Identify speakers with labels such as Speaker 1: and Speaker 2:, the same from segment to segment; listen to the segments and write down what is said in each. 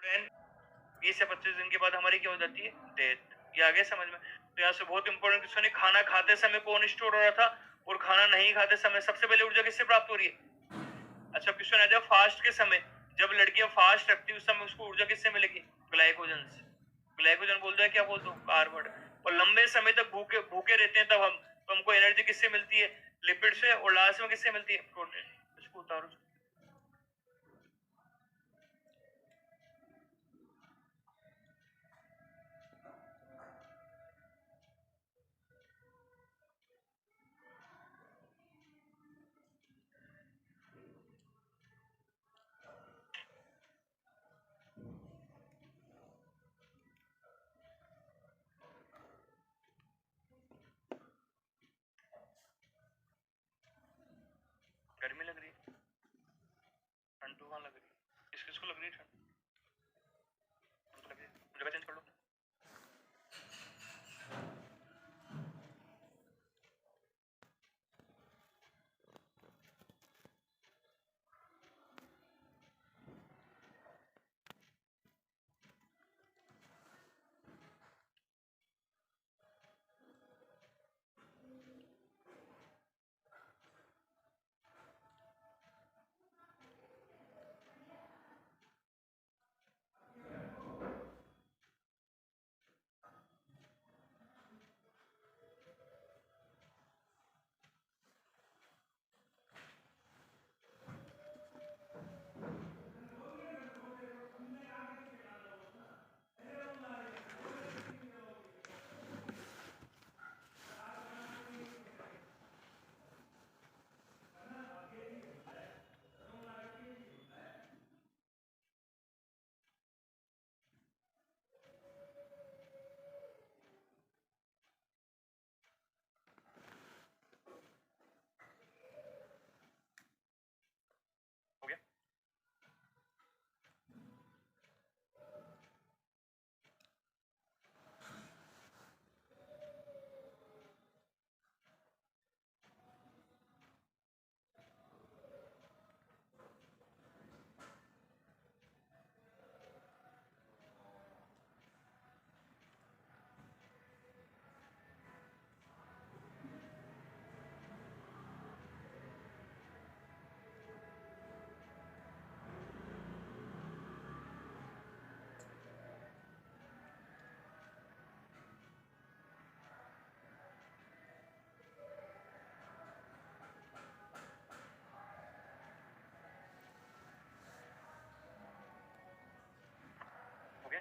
Speaker 1: Then 20 से 25 दिन के बाद हमारी क्या हो जाती है, डेथ। ये आ गया समझ में? तो यहाँ से बहुत इंपॉर्टेंट क्वेश्चन है, खाना खाते समय कौन स्टोर हो रहा था और खाना नहीं खाते समय सबसे पहले ऊर्जा किससे प्राप्त हो रही है? अच्छा क्वेश्चन आ जाए, फास्ट के समय जब लड़कियां फास्ट रखती है उस समय उसको ऊर्जा किससे मिलेगी? ग्लाइकोजन से। ग्लाइकोजन बोलते हैं क्या बोलते हो? कार्बन। और लंबे समय तक भूखे भूखे रहते हैं तब हम, तो हमको एनर्जी किससे मिलती है? लिपिड से। और लास्ट में किससे मिलती है? प्रोटीन। इसको उतारो। गर्मी लग रही है, ठंड तो वहां लग रही है, किस किसको लग रही है ठंड? लग रही है, जगह चेंज कर लो। हो गया? हो गया?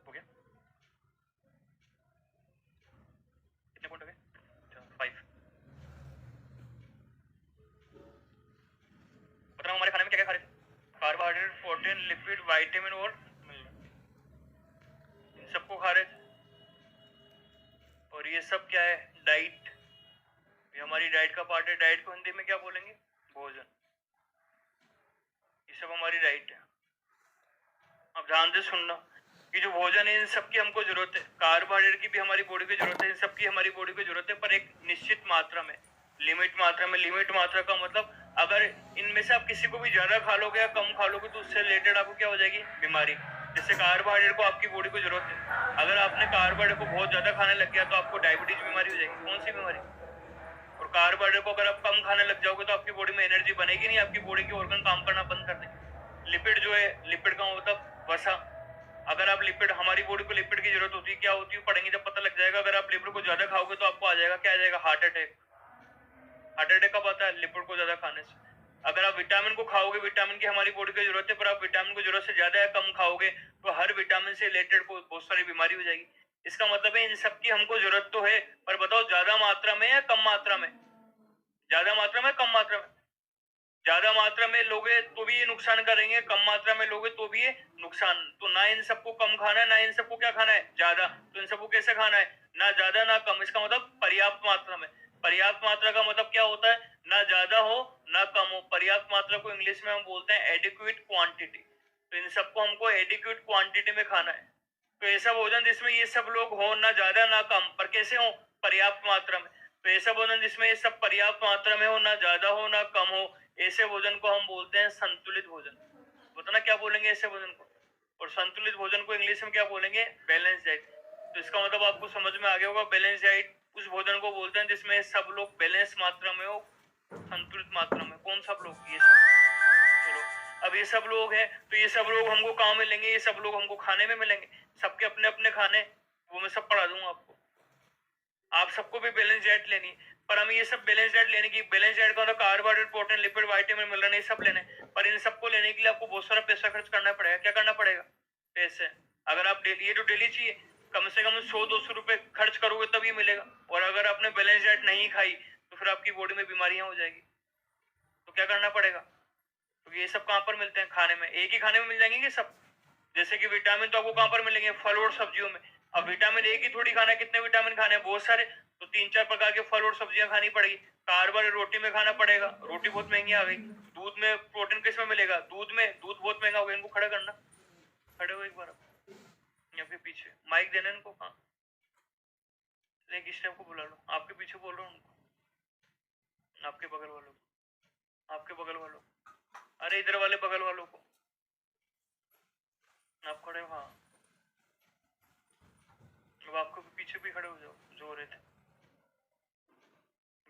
Speaker 1: हो गया? कितने पॉइंट हो गए? 5। बताओ हमारे खाने में क्या क्या खा रहे थे? कार्बोहाइड्रेट, प्रोटीन, लिपिड, विटामिन और मिनरल, इन सबको खा रहे थे। और ये सब क्या है? डाइट। ये हमारी डाइट का पार्ट है। डाइट को हिंदी में क्या बोलेंगे? भोजन। ये सब हमारी डाइट है। अब ध्यान से सुनना, ये जो भोजन है इन सबकी हमको जरूरत है। कार्बोहाइड्रेट की भी हमारी बॉडी को जरूरत है, इन सबकी हमारी बॉडी को जरूरत है, पर एक निश्चित मात्रा में, लिमिट मात्रा में। लिमिट मात्रा का मतलब अगर इनमें से आप किसी को भी ज्यादा खा लोगे या कम खा लोगे तो उससे रिलेटेड आपको क्या हो जाएगी, बीमारी। जैसे कार्बोहाइड्रेट को आपकी बॉडी को जरूरत है, अगर आपने कार्बोहाइड्रेट को बहुत ज्यादा खाने लग गया तो आपको डायबिटीज बीमारी हो जाएगी। कौन सी बीमारी? और कार्बोहाइड्रेट को अगर आप कम खाने लग जाओगे तो आपकी बॉडी में एनर्जी बनेगी नहीं, आपकी बॉडी के ऑर्गन काम करना बंद कर देंगे। लिपिड जो है, लिपिड का मतलब वसा, अगर आप लिपिड, हमारी बॉडी को लिपिड की जरूरत होती है, क्या होती है पढ़ेंगे जब पता लग जाएगा। अगर आप लिपिड को ज्यादा खाओगे तो आपको आ जाएगा, क्या आ जाएगा, हार्ट अटैक। हार्ट अटैक कब आता है? लिपिड को ज्यादा खाने से। अगर आप विटामिन को खाओगे, विटामिन की हमारी बॉडी को जरूरत है, पर आप विटामिन को जरूरत से ज्यादा या कम खाओगे तो हर विटामिन से रिलेटेड बहुत सारी बीमारी हो जाएगी। इसका मतलब है इन सबकी हमको जरूरत तो है, पर बताओ ज्यादा मात्रा में या कम मात्रा में? ज्यादा मात्रा में, कम मात्रा में? ज्यादा मात्रा में लोगे तो भी ये नुकसान करेंगे, कम मात्रा में लोगे तो भी ये नुकसान। तो ना इन सबको कम खाना है, ना इन सबको क्या खाना है, ज्यादा। तो इन सबको कैसे खाना है? ना ज्यादा ना कम। इसका मतलब पर्याप्त मात्रा में। पर्याप्त मात्रा का मतलब क्या होता है? ना ज्यादा हो ना कम हो। पर्याप्त मात्रा को इंग्लिश में हम बोलते हैं एडिक्वेट क्वांटिटी। तो इन सबको हमको एडिक्वेट क्वांटिटी में खाना है। तो ऐसा भोजन जिसमें ये सब लोग हो, ना ज्यादा ना कम, पर कैसे हो, पर्याप्त मात्रा में। तो ऐसा भोजन जिसमें ये सब पर्याप्त मात्रा में हो, ना ज्यादा हो ना कम हो, ऐसे भोजन को हम बोलते हैं संतुलित भोजन। बताना क्या बोलेंगे ऐसे भोजन को? और संतुलित भोजन को इंग्लिश में क्या बोलेंगे? Balance diet. तो इसका मतलब आपको समझ में आ गया होगा, बैलेंस डाइट उस भोजन को बोलते हैं जिसमें सब लोग बैलेंस मात्रा में हो, संतुलित मात्रा में। कौन सब लोग? ये सब। चलो, अब ये सब लोग हैं तो ये सब लोग हमको कहाँ मिलेंगे? ये सब लोग हमको खाने में मिलेंगे। सबके अपने अपने खाने, वो मैं सब पढ़ा दूंगा आपको। आप सबको भी बैलेंस डाइट लेनी है, पर हमें ये सब बैलेंस डाइट लेने की, बैलेंस डाइट का मतलब carbohydrate, protein, lipid, vitamin, mineral, ये सब लेने। पर इन सबको लेने के लिए आपको बहुत सारा पैसा खर्च करना पड़ेगा। क्या करना पड़ेगा? पैसे। अगर आप डेली, ये तो डेली चाहिए, कम से कम 100-200 रुपए खर्च करोगे तभी मिलेगा। और अगर आपने बैलेंस डाइट नहीं खाई तो फिर आपकी बॉडी में बीमारियां हो जाएगी। तो क्या करना पड़ेगा? तो ये सब कहाँ पर मिलते हैं? खाने में। एक ही खाने में मिल जाएंगे सब। जैसे कि विटामिन तो आपको कहाँ पर मिलेंगे? फल और सब्जियों में। अब विटामिन एक ही थोड़ी खाना है, कितने विटामिन खाने हैं? बहुत सारे। तो 3-4 प्रकार के फल और सब्जियां खानी पड़ेगी। कार्बोहाइड्रेट रोटी में खाना पड़ेगा, रोटी बहुत महंगी आ गई। दूध में प्रोटीन किस में मिलेगा? दूध में। दूध बहुत महंगा हो गया। इनको खड़ा करना, खड़े हो एक बार। आपके पीछे माइक देना इनको। हाँ, एक स्टेप को बुला लो। आपके पीछे बोल रहा हूँ उनको, आपके बगल वालों को, आपके बगल वालों, अरे इधर वाले बगल वालों को। आप खड़े हो? हाँ, अब आपको पीछे भी खड़े हो जाओ जो हो रहे थे।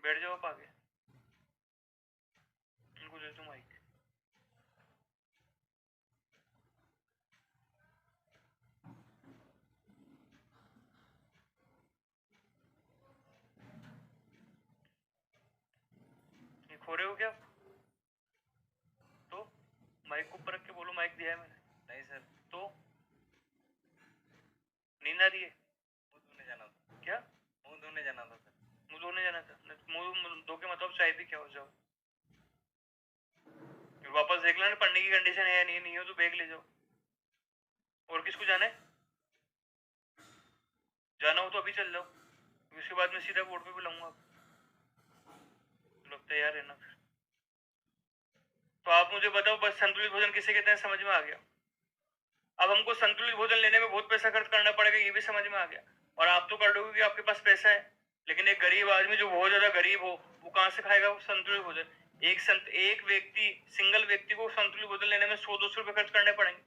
Speaker 1: बैठ जाओ आप आगे। इनको दे दो माइक। ये खो रहे हो क्या? तो माइक को ऊपर रख के बोलो, माइक दिया है मैंने। नहीं सर। तो नींद आ रही है? मुंह धोने जाना था। क्या? मुंह धोने जाना था सर। मुंह धोने जाना था? मुंह धो के मतलब चाय भी क्या हो जाओ, फिर वापस देख लेना पढ़ने की कंडीशन है या नहीं, नहीं हो तो बैग ले जाओ। और किसको जाना है? जाना हो तो अभी चल जाओ, उसके बाद में सीधा बोर्ड पे बुलाऊंगा। लोग तैयार है ना? फिर तो आप मुझे बताओ, बस संतुलित भोजन किसे कहते हैं समझ में आ गया। अब हमको संतुलित भोजन लेने में बहुत पैसा खर्च करना पड़ेगा, ये भी समझ में आ गया। और आप तो कर लोगे कि आपके पास पैसा है, लेकिन एक गरीब आदमी जो बहुत ज्यादा गरीब हो, वो कहाँ से खाएगा वो संतुलित भोजन? एक व्यक्ति, सिंगल व्यक्ति को संतुलित भोजन लेने में 100-200 रुपए खर्च करने पड़ेंगे।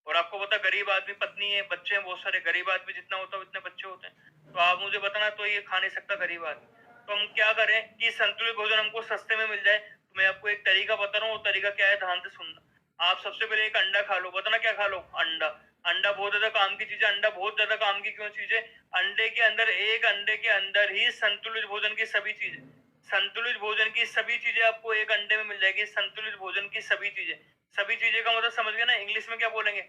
Speaker 1: और आपको पता, गरीब आदमी, पत्नी है, बच्चे हैं बहुत सारे। गरीब आदमी जितना होता है उतने बच्चे होते हैं। तो आप मुझे बताना, तो ये खा नहीं सकता गरीब आदमी। तो हम क्या करें कि संतुलित भोजन हमको सस्ते में मिल जाए? तो मैं आपको एक तरीका बता रहा हूँ, वो तरीका क्या है, ध्यान से सुनना। आप सबसे पहले एक अंडा खा लो। बताना क्या खा लो? अंडा। अंडा बहुत ज्यादा काम की चीज है। अंडा बहुत ज्यादा काम की क्यों चीज है? अंडे के अंदर, एक अंडे के अंदर ही संतुलित भोजन की सभी चीजें, संतुलित भोजन की सभी चीजें आपको एक अंडे में मिल जाएगी। संतुलित भोजन की सभी चीजें, सभी चीजें का मतलब समझ गए ना? इंग्लिश में क्या बोलेंगे?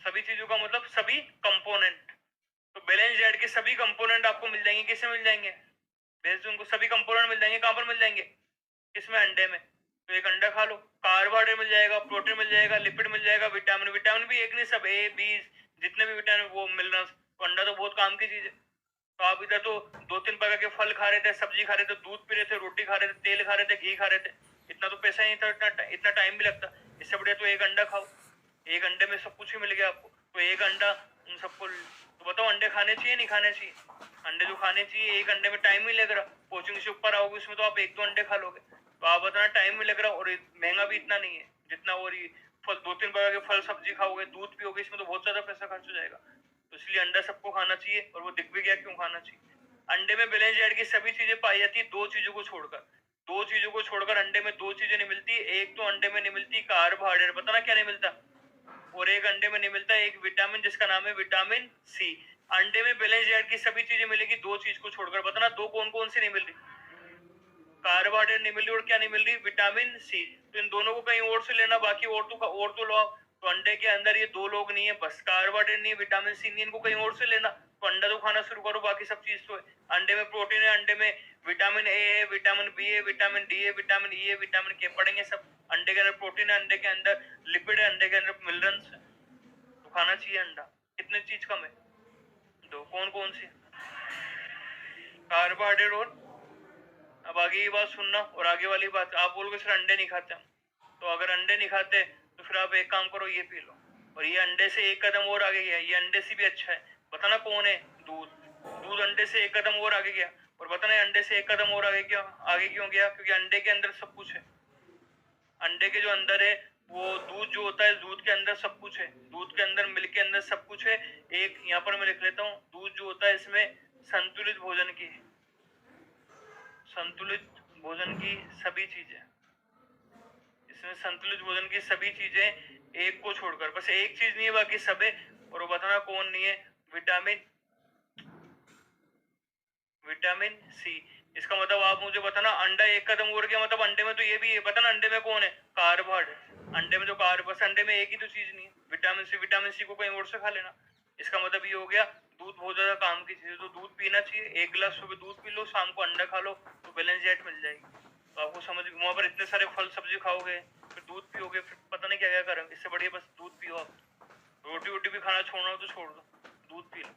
Speaker 1: सभी चीजों का मतलब सभी कंपोनेंट। तो बैलेंस डाइट के सभी कंपोनेंट आपको मिल जाएंगे। किसमें मिल जाएंगे? बेसिक उनको सभी कंपोनेंट मिल जाएंगे। कहां पर मिल जाएंगे? किसमें? अंडे में। तो एक अंडा खा लो, कार्बोहाइड्रेट मिल जाएगा, प्रोटीन मिल जाएगा, लिपिड मिल जाएगा, विटामिन, विटामिन भी एक नहीं, सब ए बी जितने भी विटामिन वो मिल रहा है। तो अंडा तो बहुत काम की चीज है। तो आप इधर तो 2-3 प्रकार के फल खा रहे थे, सब्जी खा रहे थे, दूध पी रहे थे, रोटी खा रहे थे, तेल खा रहे थे, घी खा रहे थे। इतना तो पैसा नहीं था, इतना टाइम भी लगता। इससे बढ़िया तो एक अंडा खाओ। एक अंडे में सब कुछ ही मिल गया आपको। तो एक अंडा उन सबको। तो बताओ, अंडे खाने चाहिए नहीं खाने चाहिए? अंडे जो खाने चाहिए, एक अंडे में टाइम ही लग रहा, कोचिंग से ऊपर आओगे उसमें तो आप 1-2 अंडे खा लोगे, तो आप बताना टाइम भी लग रहा और महंगा भी इतना नहीं है जितना, और ये फल 2-3 प्रकार के फल सब्जी खाओगे, दूध पियोगे, इसमें तो बहुत ज्यादा पैसा खर्च हो जाएगा। तो इसलिए अंडा सबको खाना चाहिए, और वो दिख भी गया क्यों खाना चाहिए। अंडे में बैलेंस डाइट की सभी चीजें पाई जाती है, दो चीजों को छोड़कर अंडे में दो चीजें नहीं मिलती। एक तो अंडे में नहीं मिलती कार्बोहाइड्रेट, पता ना क्या नहीं मिलता, और एक अंडे में नहीं मिलता एक विटामिन जिसका नाम है विटामिन सी। अंडे में बैलेंस डाइट की सभी चीजें मिलेगी, दो चीज को छोड़कर, बताना दो कौन कौन सी नहीं मिल रही। कार्बोहाइड्रेट नहीं मिल रही और क्या नहीं मिल रही, विटामिन सी। तो इन दोनों को कहीं और से लेना, बाकी और तो लो। तो अंडे के अंदर ये दो लोग नहीं है, बस कार्बोहाइड्रेट नहीं है, विटामिन सी नहीं है, इनको कहीं और से लेना। तो अंडा तो खाना शुरू करो, बाकी सब चीज तो है। अंडे में प्रोटीन है, अंडे में विटामिन ए है, विटामिन बी है, विटामिन डी है, विटामिन ई है, विटामिन के पढ़ेंगे सब। अंडे के अंदर प्रोटीन है, अंडे के अंदर लिपिड है, अंडे के अंदर मिनरल्स है, तो खाना चाहिए अंडा। कितने चीज कम है, दो, कौन कौन सी, कार्बोहाइड्रेट और। अब आगे की बात सुनना, और आगे वाली बात, आप बोलोगे सर अंडे नहीं खाते हम, तो अगर अंडे नहीं खाते तो फिर आप एक काम करो, ये पी लो। और ये अंडे से एक कदम और आगे गया, ये अंडे से भी अच्छा है, बताना कौन है, दूध। दूध अंडे से एक कदम और आगे गया, और बताना अंडे से एक कदम और आगे क्यों गया, क्योंकि अंडे के अंदर सब कुछ है। अंडे के जो अंदर है वो दूध जो होता है, दूध के अंदर सब कुछ है, दूध के अंदर, मिल्क के अंदर सब कुछ है। एक यहाँ पर मैं लिख लेता हूँ, दूध जो होता है इसमें संतुलित भोजन की सभी चीजें, इसमें संतुलित भोजन की सभी चीजें, एक को छोड़कर, बस एक चीज नहीं है, बाकी सब है। और वो बताना कौन नहीं है, विटामिन सी। इसका मतलब आप मुझे बताना, अंडा एक कदम और गया, मतलब अंडे में तो ये भी है, बताना अंडे में कौन है, कार्बोहाइड्रेट। अंडे में तो बस अंडे में एक ही तो चीज नहीं है, विटामिन सी को कहीं और से खा लेना। इसका मतलब ये हो गया, दूध बहुत ज्यादा काम की चीज है, तो दूध पीना चाहिए। 1 गिलास सुबह दूध पी लो, शाम को अंडा खा लो, तो बैलेंस डाइट मिल जाएगी। तो आपको समझ, वहां पर इतने सारे फल सब्जी खाओगे, फिर दूध पियोगे, फिर पता नहीं क्या क्या करोगे। इससे बढ़िया बस दूध पियो आप। रोटी वोटी भी खाना छोड़ना हो तो छोड़ दो, दूध पी लो।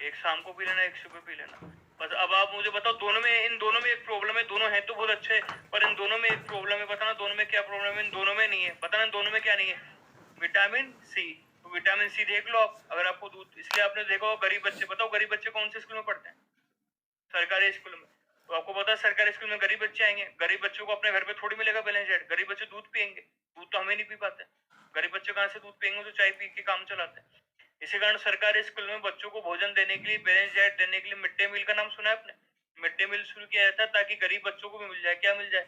Speaker 1: एक शाम को पी लेना, एक सुबह पी लेना, बस। अब आप मुझे बताओ, दोनों में, इन दोनों में एक प्रॉब्लम है, दोनों हैं तो बहुत अच्छे, पर इन दोनों में एक प्रॉब्लम है, बताना दोनों में क्या प्रॉब्लम है। इन दोनों में नहीं है, बताना दोनों में क्या नहीं है, विटामिन सी। तो विटामिन सी देख लो आप, अगर आपको दूध, इसलिए आपने देखा हो गरीब बच्चे, बताओ गरीब बच्चे कौन से स्कूल में पढ़ते हैं, सरकारी स्कूल में। तो आपको पता है सरकारी स्कूल में गरीब बच्चे आएंगे, गरीब बच्चों को अपने घर पे थोड़ी मिलेगा बैलेंस डाइट, गरीब बच्चे दूध पियेंगे, दूध तो हमें नहीं पी पाते, गरीब बच्चे कहाँ से दूध पियेंगे, तो चाय पी के काम चलाते हैं। इसी कारण सरकारी स्कूल में बच्चों को भोजन देने के लिए, बैलेंस डाइट देने के लिए मिड डे मील का नाम सुना है आपने, मिड डे मील शुरू किया जाता है ताकि गरीब बच्चों को भी मिल जाए, क्या मिल जाए,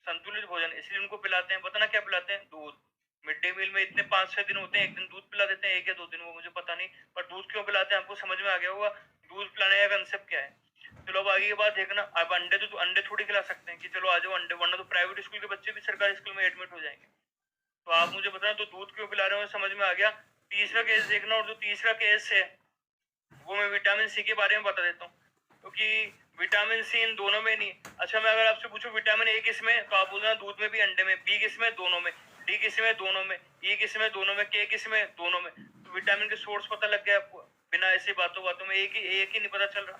Speaker 1: संतुलित भोजन। इसलिए उनको पिलाते हैं, बताना क्या पिलाते हैं, दूध। मिड डे मील में इतने 5-6 दिन होते हैं, एक दिन दूध पिला देते हैं, 1 या 2 दिन, वो मुझे पता नहीं, पर दूध क्यों पिलाते हैं आपको समझ में आ गया होगा, दूध पिलाने का कंसेप्ट क्या है। चलो अब आगे की बात देखना, अब अंडे थोड़ी खिला सकते हैं कि चलो आ जाओ अंडे, वरना तो प्राइवेट स्कूल के बच्चे भी सरकारी स्कूल में एडमिट हो जाएंगे। तो आप मुझे बताना, तो दूध क्यों पिला रहे हो, समझ में आ गया। तीसरा केस देखना, और जो तीसरा केस है वो मैं विटामिन सी के बारे में बता देता हूँ, क्योंकि विटामिन सी इन दोनों में नहीं। अच्छा, मैं अगर आपसे पूछूं विटामिन ए किस में, तो आप बोलना दूध में भी अंडे में, बी किस में, दोनों में, डी किस में, दोनों में, ई किस में, दोनों में, के किस में, दोनों में। तो विटामिन के सोर्स पता लग गया आपको, बिना ऐसी बातों में एक ही नहीं पता चल रहा,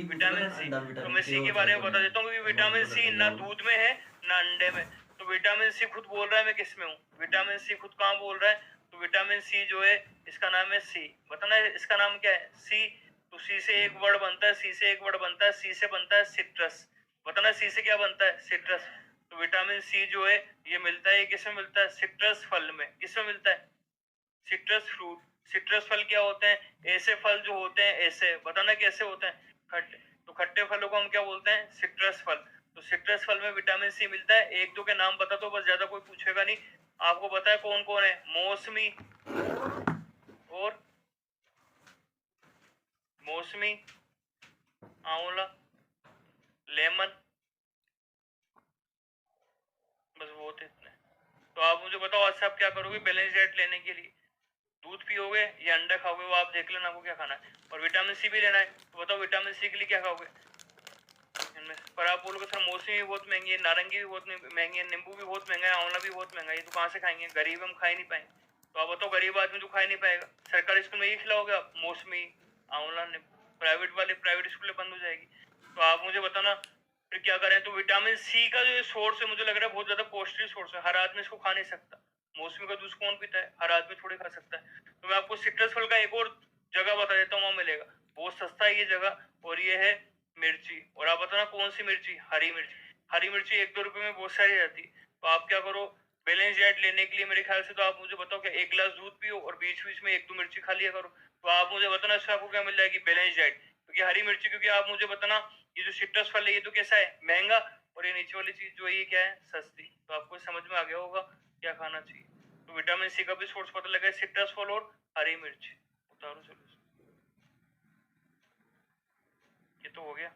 Speaker 1: विटामिन सी। तो मैं सी के बारे में बता देता हूँ, क्योंकि विटामिन सी ना दूध में है ना अंडे में। तो विटामिन सी खुद बोल रहा है मैं किस में हूँ, विटामिन सी खुद कहाँ बोल रहा है, तो विटामिन सी जो है इसका नाम है सी, बताना इसका नाम क्या है, सी। तो सी से एक वर्ड बनता है, सी से एक वर्ड बनता है, सी से बनता है सिट्रस, बताना सी से क्या बनता है, सिट्रस। तो विटामिन सी जो है ये मिलता है, किसमें मिलता है, सिट्रस फल में। किसमें मिलता है, सिट्रस फ्रूट। सिट्रस फल क्या होते हैं, ऐसे फल जो होते हैं, ऐसे, बताना कैसे होते हैं, खट्टे। तो खट्टे फलों को हम क्या बोलते हैं, सिट्रस फल। तो सिट्रस फल में विटामिन सी मिलता है। एक दो के नाम बता दो बस, ज्यादा कोई पूछेगा नहीं। आपको पता है कौन कौन है, मौसमी और आंवला, लेमन, बस वो थे इतने। तो आप मुझे बताओ आज से आप क्या करोगे बैलेंस डाइट लेने के लिए, दूध पियोगे या अंडा खाओगे, वो आप देख लेना आपको क्या खाना है। और विटामिन सी भी लेना है, तो बताओ विटामिन सी के लिए क्या खाओगे इनमें। पर आप बोलोगे सर मौसमी भी बहुत महंगी है, नारंगी भी बहुत महंगी है, नींबू भी बहुत महंगा है, आंवला भी बहुत महंगा है, ये तो कहाँ से खाएंगे, गरीब हम खा ही नहीं पाएंगे। तो आप बताओ गरीब आदमी तो खा ही नहीं पाएगा, सरकारी स्कूल में ये खिलाओगे आप, मौसमी, आंवला, नींबू। प्राइवेट स्कूलें बंद हो जाएगी। तो आप मुझे बताना फिर क्या करें। तो विटामिन सी का जो सोर्स है मुझे लग रहा है बहुत ज्यादा कॉस्टली सोर्स है, हर आदमी इसको खा नहीं सकता। मौसमी का जूस कौन पीता है, हर आदमी थोड़ी खा सकता है। तो मैं आपको सिट्रस फल का एक और जगह बता देता हूँ, वहां मिलेगा। बहुत सस्ता है ये जगह। और ये है मिर्ची। और आप बताना कौन सी मिर्ची? हरी मिर्ची। हरी मिर्ची 1-2 रुपए में बहुत सारी रहती। तो आप क्या करो, बैलेंस डाइट लेने के लिए मेरे ख्याल से तो आप मुझे बताओ कि 1 गिलास दूध पियो और बीच बीच में 1-2 मिर्ची खा लिया करो। तो आप मुझे बताना इससे आपको क्या मिल जाएगी? Balance diet. क्योंकि हरी मिर्ची, क्योंकि आप मुझे बताना ये जो सिट्रस फल है ये तो कैसा है? महंगा। और ये नीचे वाली चीज जो है ये क्या है? सस्ती। तो आपको समझ में आ गया होगा क्या खाना चाहिए। तो विटामिन सी का भी सोर्स पता लगा है, सिट्रस फल और हरी मिर्च। उतारो चलो, ये तो हो गया।